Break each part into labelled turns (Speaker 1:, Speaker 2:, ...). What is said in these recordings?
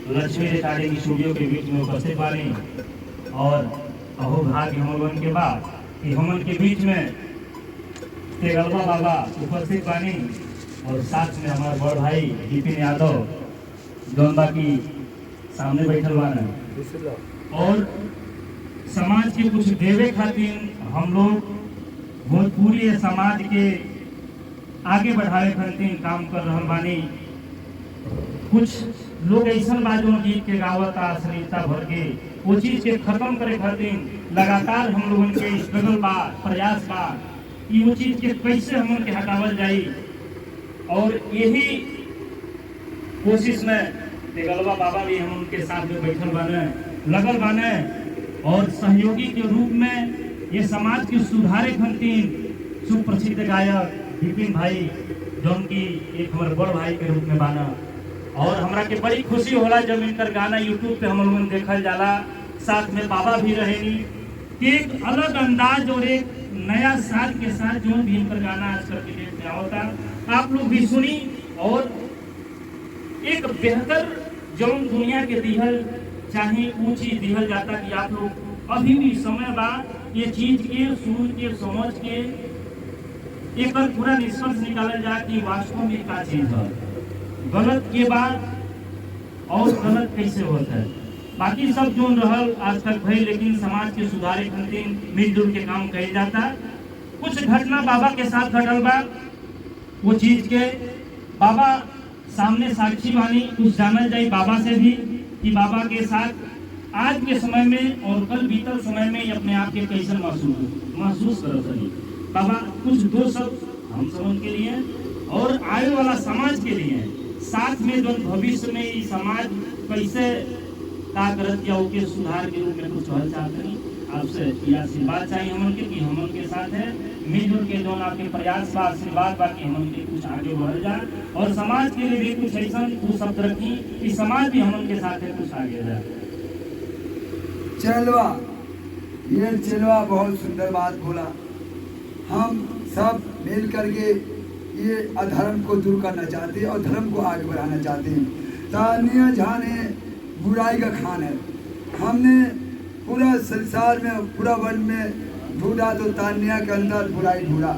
Speaker 1: Lakshmi recording studio के बीच में उपस्थित बानी और अहो भाग्य हमन के बाद कि हमन के बीच में तेगलवा बाबा उपस्थित बानी और साथ में हमारे बड़ भाई विपिन यादव जौन बाकी सामने बैठल बाना और समाज के कुछ देवे खातिर हम लोग भोजपुरी समाज के आगे बढ़ावे खातिर काम कर रहा बानी। कुछ लोग ऐसा बा जो गीत के गावता अश्लीलता भर के वो चीज के खत्म करे खातिर लगातार हम लोगन के स्ट्रगल बा प्रयास बा कि वो चीज के कैसे हम के हटावल जाई और यही कोशिश में तेगलवा बाबा भी हम उनके साथ में बैठल बाने लगल बाने और सहयोगी के रूप में ये समाज के सुधारे खातिर सुप्रसिद्ध गायक विपिन भाई जौन की एक हमारे बड़ भाई के रूप में बाना और हमरा के बड़ी खुशी होला जब इनकर गाना यूट्यूब पे हम लोगन देखल जाला। साथ में बाबा भी रहेनी एक अलग अंदाज और एक नया साज के साथ जो भी इनकर गाना आजकल के डेट में आवता आप लोग भी सुनी और एक बेहतर जौन दुनिया के दिहल चाहे ऊंची दिहल जाता कि आप लोग अभी भी समय बा ये चीज के सुन के समझ के एक बार पूरा निष्कर्ष निकाला जाए कि वास्तव में क्या चीज है गलत के बाद और गलत कैसे होता है। बाकी सब जो रहल आज तक भई लेकिन समाज के सुधारे खातिर मिलजुल के काम कहे जाता। कुछ घटना बाबा के साथ घटल बा वो चीज के बाबा सामने साक्षी बानी कुछ जानल जाए बाबा से भी कि बाबा के साथ आज के समय में और कल बीतल समय में अपने आप के कैसे महसूस कर सकी। बाबा कुछ दो शब्द हम समझ के लिए और आने वाला समाज के लिए साथ में जो भविष्य में ये समाज कैसे का करत या उसके सुधार के रूप में कुछ कहना चाहते हैं आपसे यह आशीर्वाद चाहिए हमन के कि हमन के साथ है मिलजुल के जो आपके प्रयास बा आशीर्वाद बा कि हमन के कुछ आगे बढ़ जाए और समाज के लिए भी कुछ ऐसा कुछ शब्द रखी कि समाज भी हमन के साथ है कुछ आगे जाए।
Speaker 2: चलवा ये चलवा बहुत सुंदर बात बोला। हम सब मिल करके ये अधर्म को दूर करना चाहते हैं और धर्म को आगे बढ़ाना चाहते हैं। तानिया जाने बुराई का खान है। हमने पूरा संसार में पूरा वर्ल्ड में ढूंढा तो तानिया के अंदर बुराई ढूंढा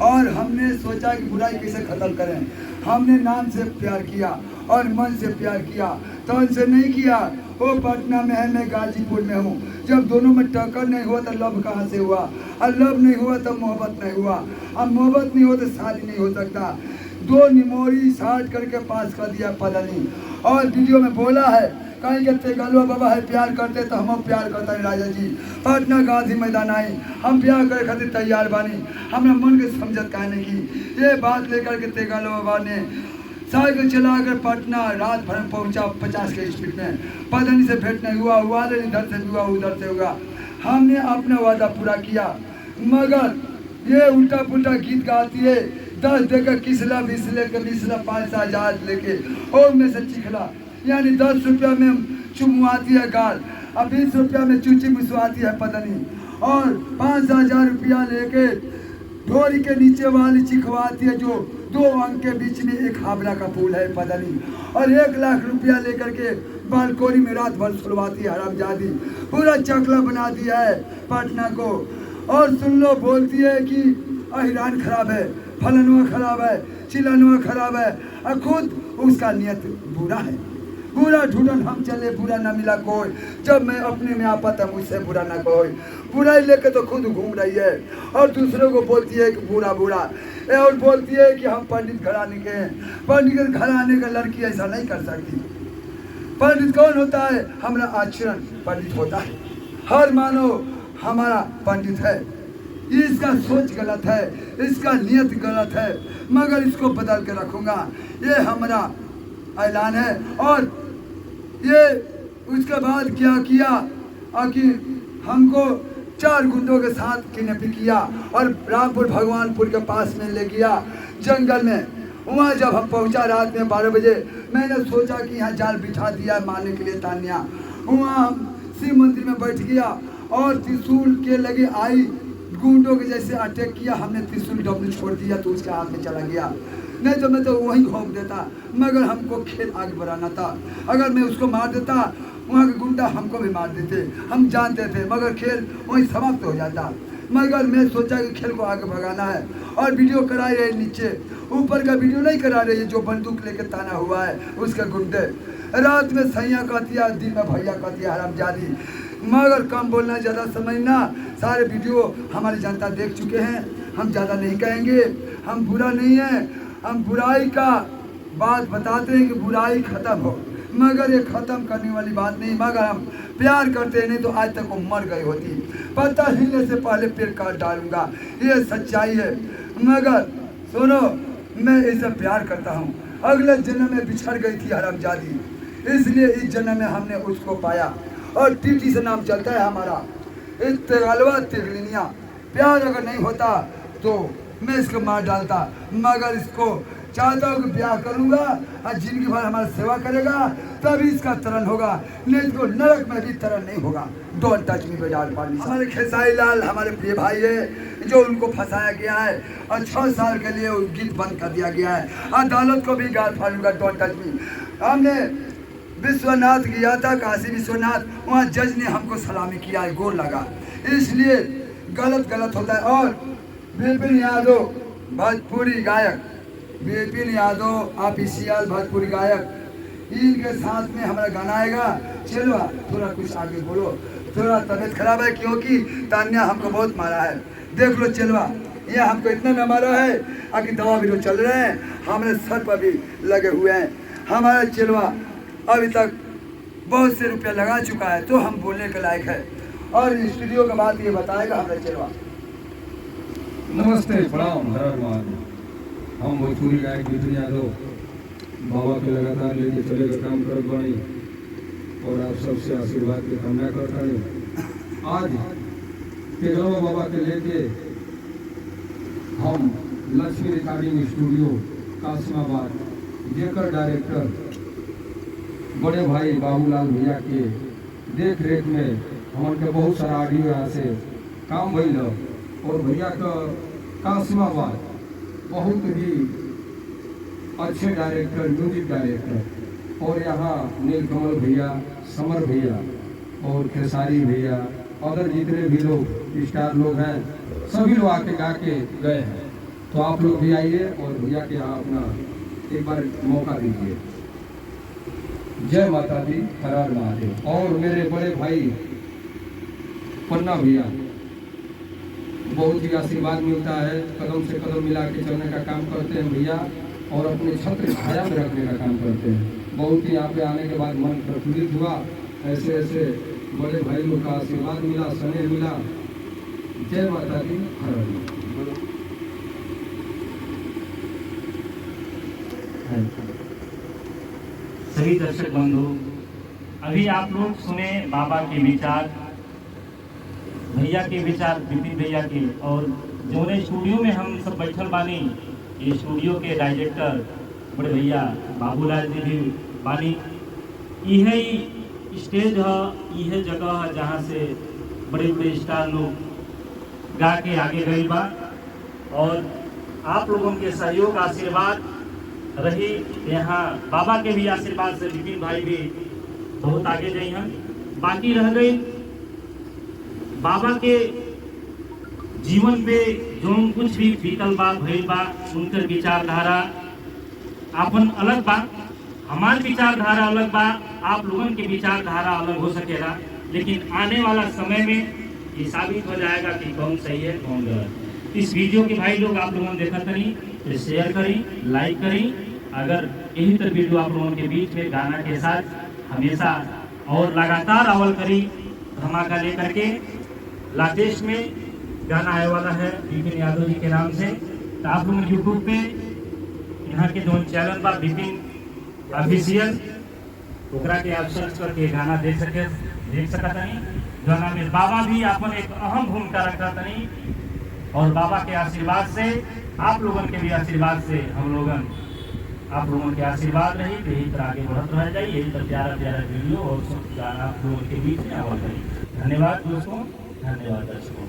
Speaker 2: और हमने सोचा कि बुराई कैसे खत्म करें। हमने नाम से प्यार किया और मन से प्यार किया तन से नहीं किया। वो पटना में है मैं गाजीपुर में हूँ। जब दोनों में टक्कर नहीं हुआ तो लव कहाँ से हुआ और लव नहीं हुआ तो मोहब्बत नहीं हुआ और मोहब्बत नहीं हो तो शादी नहीं हो सकता। दो निमोरी साठ करके पास कर दिया पदनी और वीडियो में बोला है कहीं कहते गलवा बाबा है प्यार करते तो हम प्यार करते हैं राजा जी। पटना गांधी मैदान आई हम प्यार करे खातिर तैयार बानी। हमने मन के समझत कहने की ये बात लेकर के तेगलवा बाबा ने साइकिल चला कर पटना रात भर में पहुंचा 50 के स्पीड में। पदनी से भेंट नहीं हुआ वाले इधर से हुआ उधर से हुआ। हमने अपना वादा पूरा किया मगर ये उल्टा पुल्टा गीत गाती है 10 देकर किसला 20 लेकर 5,000 लेके और में से चिखला यानी 10 रुपया में चुमवाती है गाल और 20 रुपया में चूची मुसवाती है पदनी और 5,000 रुपया लेके ढोरी के नीचे वाली चिखवाती है जो 2 अंक के बीच में एक हावड़ा का फूल है पदनी और 1 लाख रुपया लेकर के बालकोनी में रात भर सुलवाती है हरामजादी। पूरा चकला बना दिया है पटना को और सुन लो बोलती है कि अहिरान खराब है फलनवा खराब है चिलनवा खराब है और खुद उसका नियत बुरा है। बुरा ढूंढन हम चले बुरा ना मिला कोई। जब मैं अपने में आपा था मुझसे बुरा ना कोई। बुराई लेके तो खुद घूम रही है और दूसरों को बोलती है कि बुरा बुरा और बोलती है कि हम पंडित घराने के हैं। पंडित घराने का लड़की ऐसा नहीं कर सकती। पंडित कौन होता है? हमारा आचरण पंडित होता है। हर मानव हमारा पंडित है। इसका सोच गलत है इसका नियत गलत है मगर इसको बदल के रखूंगा ये हमारा ऐलान है। और ये उसके बाद क्या किया कि हमको 4 गुंडों के साथ किडनैपिंग किया और रामपुर भगवानपुर के पास में ले गया जंगल में। वहाँ जब हम पहुँचा रात में 12 बजे मैंने सोचा कि यहाँ जाल बिठा दिया मारने के लिए तानिया। वहाँ हम शिव मंदिर में बैठ गया और त्रिशूल के लगे आई गुंडों के जैसे अटैक किया। हमने त्रिशूल डब्ल्यू छोड़ दिया तो उसके हाथ में चला गया। नहीं तो मैं तो वहीं घोंप देता, मगर हमको खेल आगे बढ़ाना था। अगर मैं उसको मार देता, वहाँ के गुंडा हमको भी मार देते, हम जानते थे, मगर खेल वहीं समाप्त हो जाता। मगर मैं सोचा कि खेल को आगे भगाना है और वीडियो करा रहे नीचे, ऊपर का वीडियो नहीं करा रहे जो बंदूक लेके ताना हुआ है उसके गुंडे। रात में सैया कहतिया, दिन में भैया कहतिया, हरामजादी। मगर कम बोलना, ज़्यादा समझना। सारे वीडियो हमारी जनता देख चुके हैं, हम ज़्यादा नहीं कहेंगे। हम बुरा नहीं है, हम बुराई का बात बताते हैं कि बुराई ख़त्म हो, मगर ये ख़त्म करने वाली बात नहीं। मगर हम प्यार करते हैं, नहीं तो आज तक वो मर गई होती। पता हिलने से पहले पेड़ काट डालूंगा, ये सच्चाई है। मगर सुनो, मैं इसे प्यार करता हूँ। अगले जन्म में बिछड़ गई थी हरामजादी, इसलिए इस जन्म में हमने उसको पाया और टीटी से नाम चलता है हमारा। इस तेगलवा तिगलिनिया, प्यार अगर नहीं होता तो मैं इसको मार डालता, मगर इसको चाहता हूँ कि ब्याह करूँगा और जिंदगी भर हमारी सेवा करेगा, तभी इसका तरण होगा, नहीं तो नरक में भी तरण नहीं होगा। डोंट टच मी बेडाल पानी। हमारे खेसारी लाल हमारे प्रिय भाई है, जो उनको फंसाया गया है और 6 साल के लिए गीत बंद कर दिया गया है। अदालत को भी गाल फाड़ूंगा, डोंट टच मी। हमने विश्वनाथ गया था, काशी विश्वनाथ, वहाँ जज ने हमको सलामी किया है, गोर लगा। इसलिए गलत होता है। और विपिन यादव भोजपुरी गायक, विपिन यादव ऑफिशियल भोजपुरी गायक, इनके साथ में हमारा गाना आएगा। चलो थोड़ा कुछ आगे बोलो, थोड़ा तबीयत खराब है क्योंकि तान्या हमको बहुत मारा है। देख लो चलवा, ये हमको इतना न मारा है आखिर दवा भी तो चल रहे हैं, हमारे सर पर भी लगे हुए हैं। हमारा चलवा अभी तक बहुत से रुपया लगा चुका है, तो हम बोलने के लायक है। और स्टूडियो का बात ये बताएगा हमारा चलवा।
Speaker 3: नमस्ते, प्रणाम, हर हर महादेव। हम भोजपुरी गायक विपिन यादव बाबा के लगातार लेके चले का काम करत बानी और आप सबसे आशीर्वाद की कामना करता हूँ। आज तेगलवा बाबा के लेके हम लक्ष्मी रिकॉर्डिंग स्टूडियो कासिमाबाद, जेकर डायरेक्टर बड़े भाई बाबूलाल भैया के देख रेख में हमन के बहुत सारा ऑडियो यहाँ से काम भइल और भैया का कासिमाबाद बहुत ही अच्छे डायरेक्टर, म्यूजिक डायरेक्टर, और यहाँ नीलकमल भैया, समर भैया और खेसारी भैया, अदर जितने भी लोग स्टार लोग हैं, सभी लोग आके गा के गए हैं। तो आप लोग भी आइए और भैया के यहाँ अपना एक बार मौका दीजिए। जय माता दी, हर हर महादेव। और मेरे बड़े भाई पन्ना भैया, बहुत ही आशीर्वाद मिलता है, कदम से कदम मिला के चलने का काम करते हैं भैया, और अपने छत्र छाया में रखने का काम करते हैं। बहुत ही यहाँ पे आने के बाद मन प्रफुल्लित हुआ, ऐसे ऐसे बड़े भाई लोग का आशीर्वाद मिला, स्नेह मिला। जय माता दी, हर हर।
Speaker 1: सभी दर्शक बंधु, अभी आप लोग सुने बाबा के विचार, भैया के विचार, विपिन भैया के। और जोने स्टूडियो में हम सब बैठल बानी, ये स्टूडियो के डायरेक्टर बड़े भैया बाबूलाल जी भी बानी। यही स्टेज है, यह जगह है जहाँ से बड़े बड़े स्टार लोग गा के आगे गए बा। और आप लोगों के सहयोग आशीर्वाद रही, यहाँ बाबा के भी आशीर्वाद से विपिन भाई भी बहुत आगे गए हैं। बाकी रह गई बाबा के जीवन पे जो कुछ भी बीतल बा, भइल बा, उनकर विचारधारा अपन अलग बा, हमार विचारधारा अलग बा, आप लोगों की विचारधारा अलग हो सकेला, लेकिन आने वाला समय में ये साबित हो जाएगा कि कौन सही है कौन गलत। इस वीडियो के भाई लोग आप लोगों ने देखा करी तो शेयर करी, लाइक करी। अगर यही तरह वीडियो आप लोगों के बीच में गाना के साथ हमेशा और लगातार अवल करी, धमाका लेकर के लाटेस्ट में गाना आने वाला है विपिन यादव जी के नाम से। तो आप लोग यूट्यूब पे यहाँ के जो चैनल बा विपिन ऑफिशियल, ओकरा के आप सर्च करके गाना देख सकता नहीं। गाना में बाबा भी अपन एक अहम भूमिका रखता नहीं, और बाबा के आशीर्वाद से, आप लोगों के भी आशीर्वाद से हम लोगन, आप लोगों के आशीर्वाद रही तो यही तरह आगे बढ़त रह जाए। यही तरह प्यारा प्यारा वीडियो और सब गाना आप लोगों के बीच में आवाज करें। धन्यवाद दोस्तों, धन्यवाद दर्शकों।